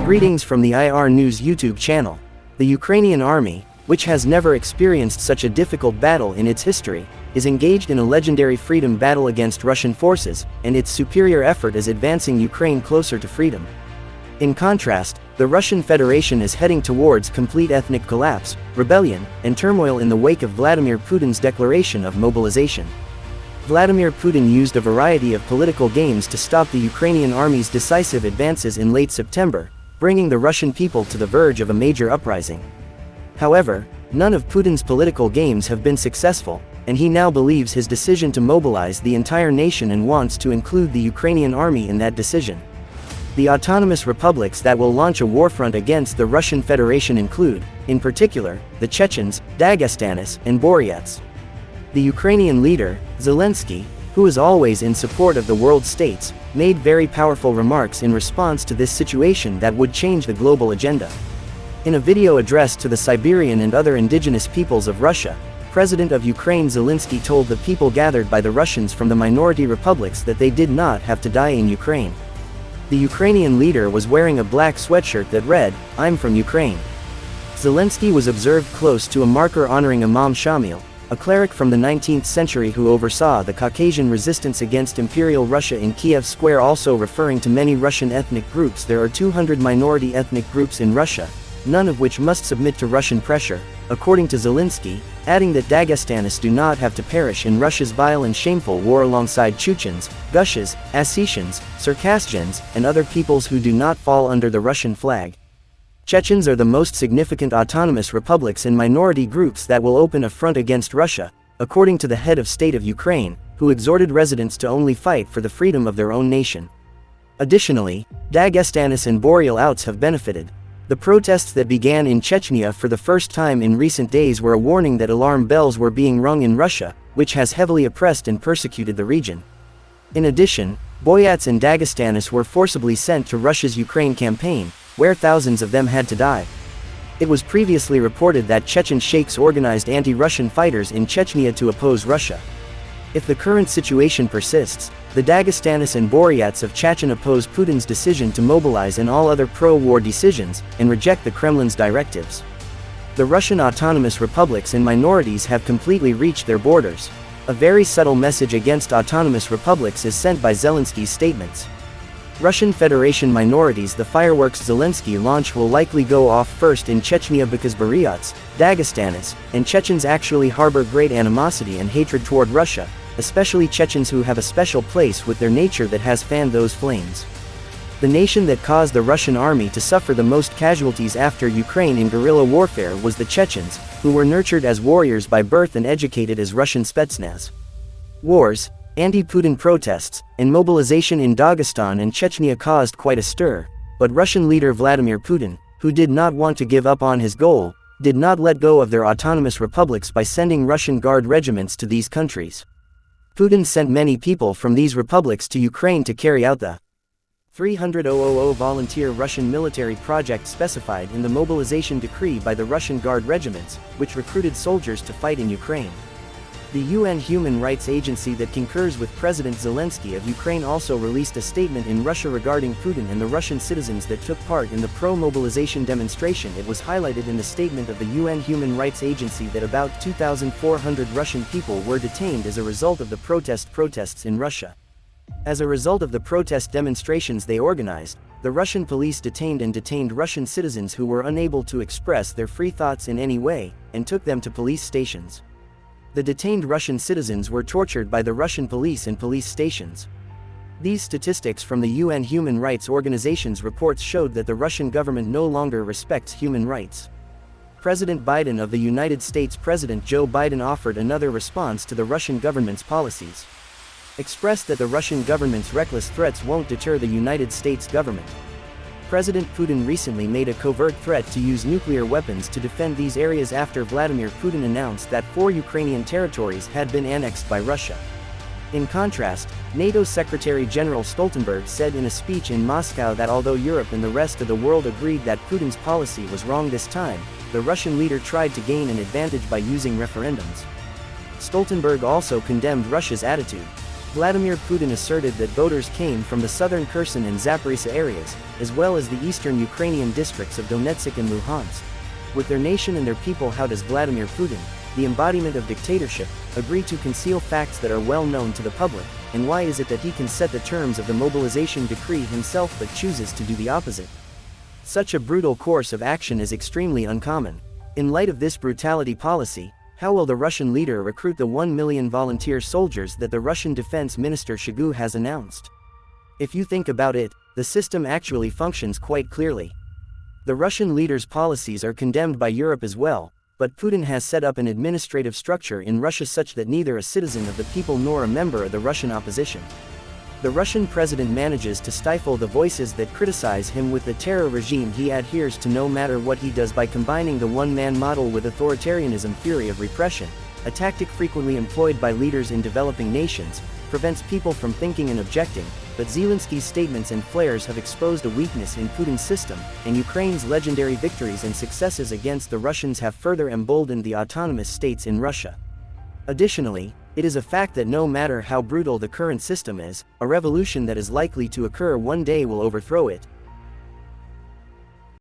Greetings from the IR News YouTube channel. The Ukrainian army, which has never experienced such a difficult battle in its history, is engaged in a legendary freedom battle against Russian forces, and its superior effort is advancing Ukraine closer to freedom. In contrast, the Russian Federation is heading towards complete ethnic collapse, rebellion, and turmoil in the wake of Vladimir Putin's declaration of mobilization. Vladimir Putin used a variety of political games to stop the Ukrainian army's decisive advances in late September, bringing the Russian people to the verge of a major uprising. However, none of Putin's political games have been successful, and he now believes his decision to mobilize the entire nation and wants to include the Ukrainian army in that decision. The autonomous republics that will launch a warfront against the Russian Federation include, in particular, the Chechens, Dagestanis, and Buryats. The Ukrainian leader, Zelensky, who is always in support of the world states, made very powerful remarks in response to this situation that would change the global agenda. In a video addressed to the Siberian and other indigenous peoples of Russia, President of Ukraine Zelensky told the people gathered by the Russians from the minority republics that they did not have to die in Ukraine. The Ukrainian leader was wearing a black sweatshirt that read, "I'm from Ukraine." Zelensky was observed close to a marker honoring Imam Shamil, a cleric from the 19th century who oversaw the Caucasian resistance against Imperial Russia in Kiev Square. Also referring to many Russian ethnic groups, there are 200 minority ethnic groups in Russia, none of which must submit to Russian pressure, according to Zelensky, adding that Dagestanis do not have to perish in Russia's vile and shameful war alongside Chechens, Gushas, Ossetians, Circassians, and other peoples who do not fall under the Russian flag. Chechens are the most significant autonomous republics and minority groups that will open a front against Russia, according to the head of state of Ukraine, who exhorted residents to only fight for the freedom of their own nation. Additionally, Dagestanis and Buryats have benefited. The protests that began in Chechnya for the first time in recent days were a warning that alarm bells were being rung in Russia, which has heavily oppressed and persecuted the region. In addition, Buryats and Dagestanis were forcibly sent to Russia's Ukraine campaign, where thousands of them had to die. It was previously reported that Chechen sheikhs organized anti-Russian fighters in Chechnya to oppose Russia. If the current situation persists, the Dagestanis and Buryats of Chechen oppose Putin's decision to mobilize and all other pro-war decisions, and reject the Kremlin's directives. The Russian autonomous republics and minorities have completely reached their borders. A very subtle message against autonomous republics is sent by Zelensky's statements. Russian Federation minorities. The fireworks Zelensky launch will likely go off first in Chechnya because Buryats, Dagestanis, and Chechens actually harbor great animosity and hatred toward Russia, especially Chechens who have a special place with their nature that has fanned those flames. The nation that caused the Russian army to suffer the most casualties after Ukraine in guerrilla warfare was the Chechens, who were nurtured as warriors by birth and educated as Russian Spetsnaz. Wars, anti-Putin protests, and mobilization in Dagestan and Chechnya caused quite a stir, but Russian leader Vladimir Putin, who did not want to give up on his goal, did not let go of their autonomous republics by sending Russian Guard regiments to these countries. Putin sent many people from these republics to Ukraine to carry out the 300,000 volunteer Russian military project specified in the mobilization decree by the Russian Guard regiments, which recruited soldiers to fight in Ukraine. The UN Human Rights Agency that concurs with President Zelensky of Ukraine also released a statement in Russia regarding Putin and the Russian citizens that took part in the pro-mobilization demonstration. It was highlighted in the statement of the UN Human Rights Agency that about 2,400 Russian people were detained as a result of the protests in Russia. As a result of the protest demonstrations they organized, the Russian police detained Russian citizens who were unable to express their free thoughts in any way, and took them to police stations. The detained Russian citizens were tortured by the Russian police in police stations. These statistics from the UN Human Rights Organization's reports showed that the Russian government no longer respects human rights. President Biden of the United States President Joe Biden offered another response to the Russian government's policies. Expressed that the Russian government's reckless threats won't deter the United States government. President Putin recently made a covert threat to use nuclear weapons to defend these areas after Vladimir Putin announced that 4 Ukrainian territories had been annexed by Russia. In contrast, NATO Secretary General Stoltenberg said in a speech in Moscow that although Europe and the rest of the world agreed that Putin's policy was wrong this time, the Russian leader tried to gain an advantage by using referendums. Stoltenberg also condemned Russia's attitude. Vladimir Putin asserted that voters came from the southern Kherson and Zaporizhzhia areas, as well as the eastern Ukrainian districts of Donetsk and Luhansk. With their nation and their people, how does Vladimir Putin, the embodiment of dictatorship, agree to conceal facts that are well known to the public, and why is it that he can set the terms of the mobilization decree himself but chooses to do the opposite? Such a brutal course of action is extremely uncommon. In light of this brutality policy, how will the Russian leader recruit the 1 million volunteer soldiers that the Russian Defense Minister Shoigu has announced? If you think about it, the system actually functions quite clearly. The Russian leader's policies are condemned by Europe as well, but Putin has set up an administrative structure in Russia such that neither a citizen of the people nor a member of the Russian opposition. The Russian president manages to stifle the voices that criticize him with the terror regime he adheres to no matter what he does by combining the one-man model with authoritarianism theory of repression, a tactic frequently employed by leaders in developing nations, prevents people from thinking and objecting, but Zelensky's statements and flares have exposed a weakness in Putin's system, and Ukraine's legendary victories and successes against the Russians have further emboldened the autonomous states in Russia. Additionally, it is a fact that no matter how brutal the current system is, a revolution that is likely to occur one day will overthrow it,